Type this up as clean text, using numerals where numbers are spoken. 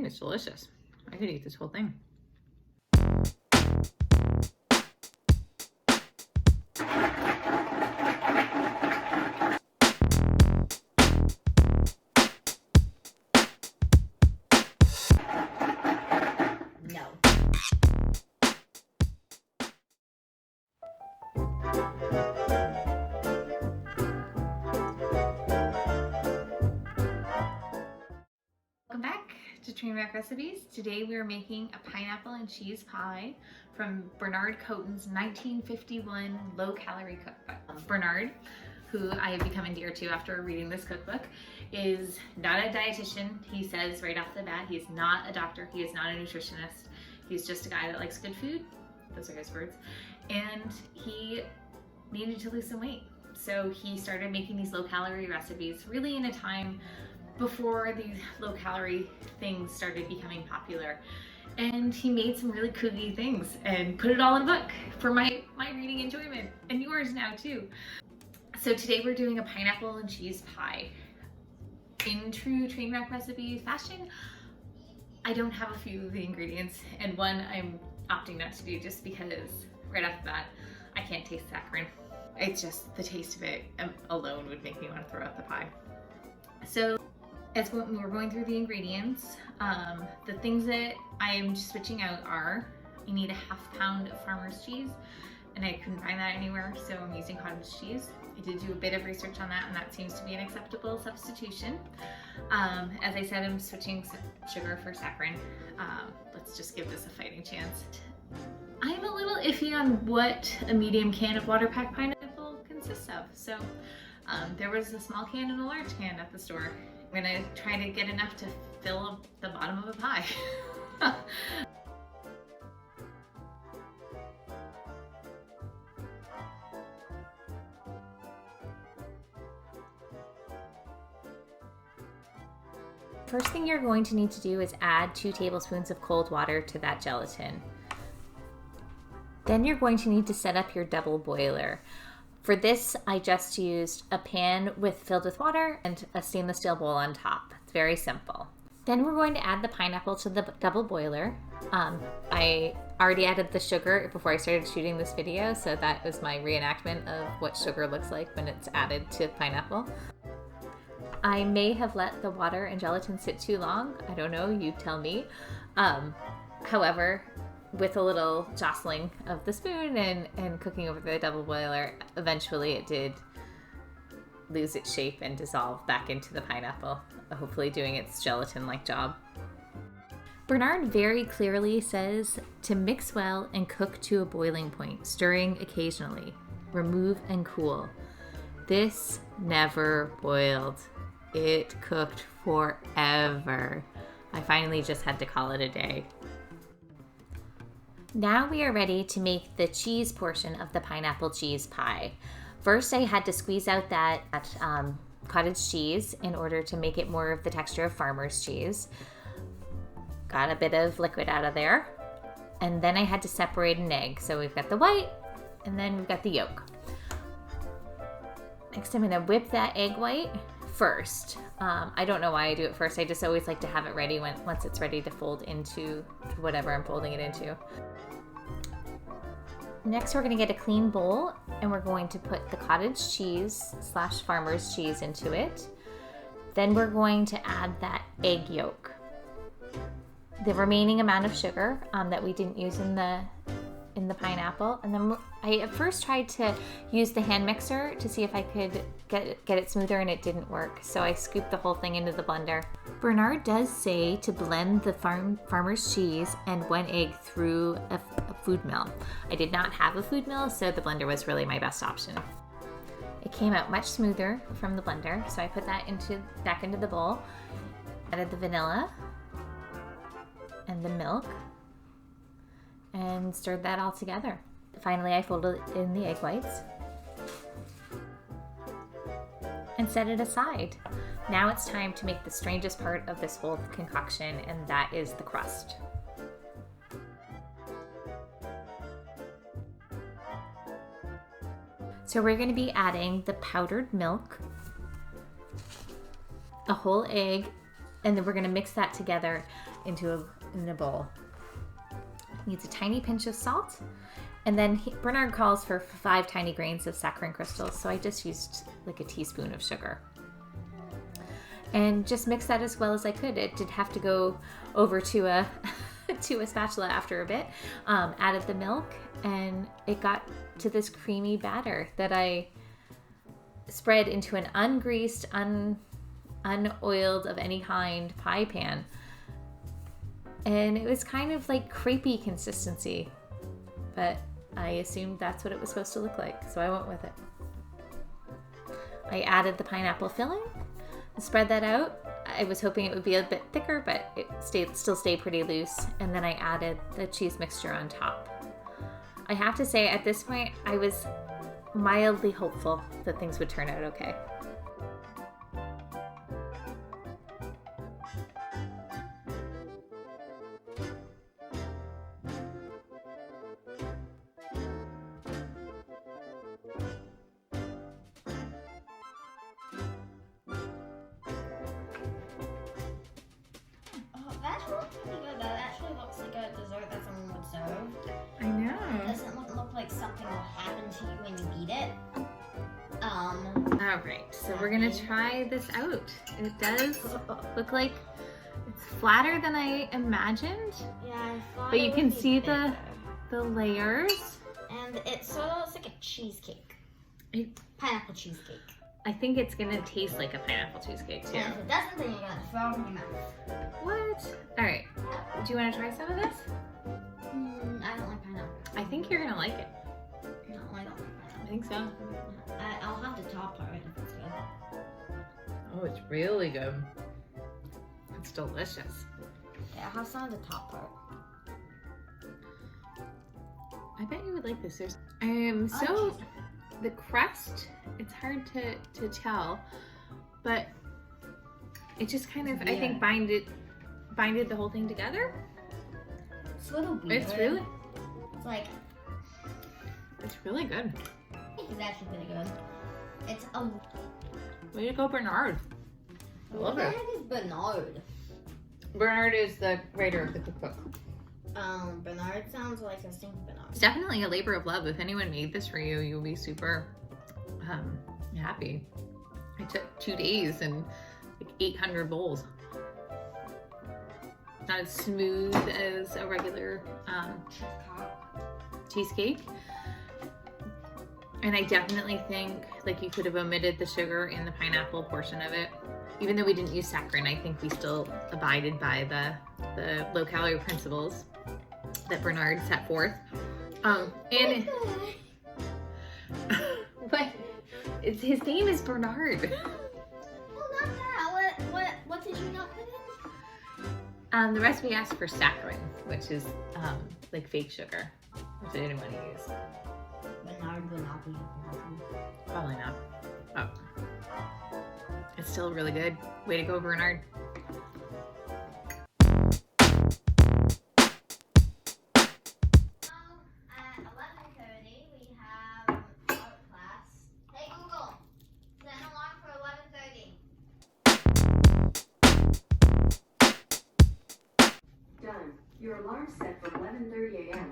It's delicious. I could eat this whole thing. Welcome back to Trainwreck Recipes. Today we are making a pineapple and cheese pie from Bernard Coten's 1951 low-calorie cookbook. Bernard, who I have become endeared to after reading this cookbook, is not a dietitian. He says right off the bat, he's not a doctor, he is not a nutritionist. He's just a guy that likes good food. Those are his words. And he needed to lose some weight. So he started making these low-calorie recipes really in a time before these low-calorie things started becoming popular. And he made some really kooky things and put it all in a book for my reading enjoyment, and yours now too. So today we're doing a pineapple and cheese pie. In true Trainwreck recipe fashion, I don't have a few of the ingredients, and one I'm opting not to do just because right off the bat, I can't taste saccharin. It's just the taste of it alone would make me want to throw out the pie. So as we're going through the ingredients, the things that I am switching out are, you need a ½ pound of farmer's cheese, and I couldn't find that anywhere, so I'm using cottage cheese. I did do a bit of research on that, and that seems to be an acceptable substitution. As I said, I'm switching sugar for saccharin. Let's just give this a fighting chance. I'm a little iffy on what a medium can of water packed pineapple consists of. So there was a small can and a large can at the store. I'm gonna try to get enough to fill the bottom of a pie. First thing you're going to need to do is add 2 tablespoons of cold water to that gelatin. Then you're going to need to set up your double boiler. For this, I just used a pan filled with water and a stainless steel bowl on top. It's very simple. Then we're going to add the pineapple to the double boiler. I already added the sugar before I started shooting this video, so that was my reenactment of what sugar looks like when it's added to pineapple. I may have let the water and gelatin sit too long. I don't know, you tell me. However, with a little jostling of the spoon and cooking over the double boiler, eventually it did lose its shape and dissolve back into the pineapple, hopefully doing its gelatin-like job. Bernard very clearly says to mix well and cook to a boiling point, stirring occasionally. Remove and cool. This never boiled. It cooked forever. I finally just had to call it a day. Now we are ready to make the cheese portion of the pineapple cheese pie. First, I had to squeeze out that cottage cheese in order to make it more of the texture of farmer's cheese. Got a bit of liquid out of there. And then I had to separate an egg. So we've got the white, and then we've got the yolk. Next, I'm gonna whip that egg white first. I don't know why I do it first. I just always like to have it ready once it's ready to fold into whatever I'm folding it into. Next, we're going to get a clean bowl and we're going to put the cottage cheese / farmer's cheese into it. Then we're going to add that egg yolk. The remaining amount of sugar that we didn't use in the pineapple, and then I at first tried to use the hand mixer to see if I could get it smoother, and it didn't work, so I scooped the whole thing into the blender. Bernard does say to blend the farmer's cheese and 1 egg through a food mill. I did not have a food mill, so the blender was really my best option. It came out much smoother from the blender, so I put that back into the bowl, added the vanilla and the milk, and stirred that all together. Finally, I folded in the egg whites and set it aside. Now it's time to make the strangest part of this whole concoction, and that is the crust. So we're going to be adding the powdered milk, a whole egg, And then we're gonna mix that together into in a bowl. Needs a tiny pinch of salt. And then Bernard calls for 5 tiny grains of saccharin crystals. So I just used like a teaspoon of sugar. And just mix that as well as I could. It did have to go over to a to a spatula after a bit. Added the milk, and it got to this creamy batter that I spread into an ungreased, unoiled of any kind pie pan. And it was kind of like crepey consistency, but I assumed that's what it was supposed to look like, so I went with it. I added the pineapple filling, spread that out. I was hoping it would be a bit thicker, but it still stayed pretty loose. And then I added the cheese mixture on top. I have to say, at this point, I was mildly hopeful that things would turn out okay. That looks pretty good. That actually looks like a dessert that someone would serve. I know. It doesn't look like something will happen to you when you eat it. All right, so we're gonna try this out. It does look like it's flatter than I imagined. Yeah, I thought. But you can see the layers. And it sort of looks like a cheesecake. Pineapple cheesecake. I think it's gonna taste like a pineapple cheesecake too. And if it doesn't, then you're gonna throw it in your mouth. What? All right. Do you want to try some of this? I don't like pineapple. I think you're gonna like it. No, I don't like pineapple. I think so. I'll have the top part if it's good. Oh, it's really good. It's delicious. Yeah, I'll have some of the top part. I bet you would like this. The crust, it's hard to tell, but it just kind of, I think, binded the whole thing together. It's a little weird. It's really good. I think it's actually pretty good. It's a... Way to go, Bernard. I love it. What the heck is Bernard? Bernard is the writer of the cookbook. Bernard sounds like a stinky Bernard. It's definitely a labor of love. If anyone made this for you, you'll be super happy. It took 2 days and like 800 bowls. Not as smooth as a regular cheesecake. And I definitely think like you could have omitted the sugar in the pineapple portion of it. Even though we didn't use saccharin, I think we still abided by the low-calorie principles that Bernard set forth. But his name is Bernard. Well, not that. What did you not put in? The recipe asked for saccharin, which is like fake sugar, which I didn't want to use. Bernard would not be happy. Probably not. Oh. It's still really good. Way to go, Bernard. At 11:30 we have art class. Hey Google, set an alarm for 11:30. Done. Your alarm's set for 11:30 a.m.